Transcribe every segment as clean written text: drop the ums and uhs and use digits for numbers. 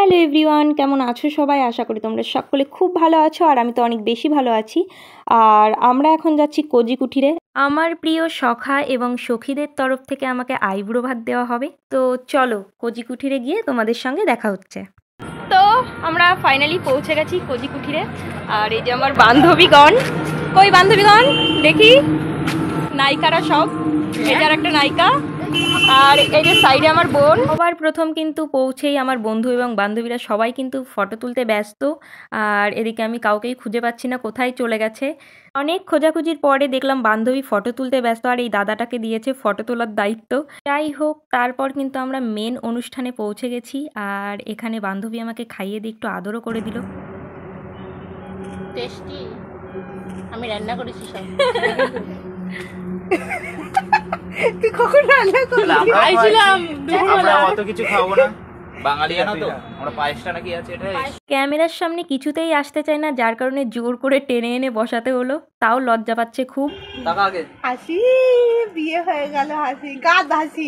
Hello everyone, কেমন আছো সবাই? আশা করি তোমরা সকলে খুব ভালো আছো, আর আমি তো অনেক বেশি ভালো আছি। আর আমরা এখন যাচ্ছি কোজিকুঠিরে। আমার প্রিয় সখা এবং সখীদের তরফ থেকে আমাকে আইব্রো ভাত দেওয়া হবে। তো চলো কোজিকুঠিরে গিয়ে তোমাদের সঙ্গে দেখা হচ্ছে। তো আমরা ফাইনালি পৌঁছে গেছি কোজিকুঠিরে। আর এই যে আমার বান্ধবীগণ, কই বান্ধবীগণ দেখি, নায়িকারা সব, এই যে আর একটা নায়িকা, আর এই যে সাইডে আমার বোন। সবার প্রথম কিন্তু পৌঁছেই আমার বন্ধু এবং বান্ধবীরা সবাই কিন্তু ফটো তুলতে ব্যস্ত। আর এদিকে আমি কাউকেই খুঁজে পাচ্ছি না, কোথায় চলে গেছে। অনেক খোঁজাখুঁজির পরে দেখলাম বান্ধবী ফটো তুলতে ব্যস্ত, আর এই দাদাটাকে দিয়েছে ফটো তোলার দায়িত্ব। যাই হোক, তারপর কিন্তু আমরা মেন অনুষ্ঠানে পৌঁছে গেছি। আর এখানে বান্ধবী আমাকে খাইয়ে দিয়ে একটু আদরও করে দিল। টেস্টি, আমি রান্না করেছি সব। তুই কখন রান্না করলি? আইছিলাম আমরা অত কিছু খাবো না, বাঙালিয়ানা তো আমরা পায়েসটা নাকি আছে এটা। ক্যামেরার সামনে কিছুতেই আসতে চায় না, যার কারণে জোর করে টেনে এনে বসাতে হলো। তাও লজ্জা পাচ্ছে খুব। টাকা আগে হাসি, বিয়ে হয়ে গেল হাসি, গাদ হাসি।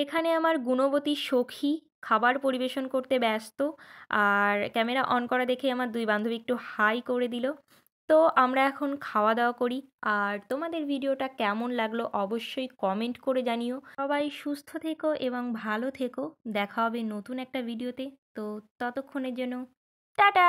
এখানে আমার গুণবতী সখী খাবার পরিবেশন করতে ব্যস্ত। আর ক্যামেরা অন করা দেখে আমার দুই বান্ধবী একটু হাই করে দিল। তো আমরা এখন খাওয়া দাওয়া করি। আর তোমাদের ভিডিওটা কেমন লাগলো অবশ্যই কমেন্ট করে জানিও। সবাই সুস্থ থেকো এবং ভালো থেকো। দেখা হবে নতুন একটা ভিডিওতে। তো ততক্ষণের জন্য টাটা।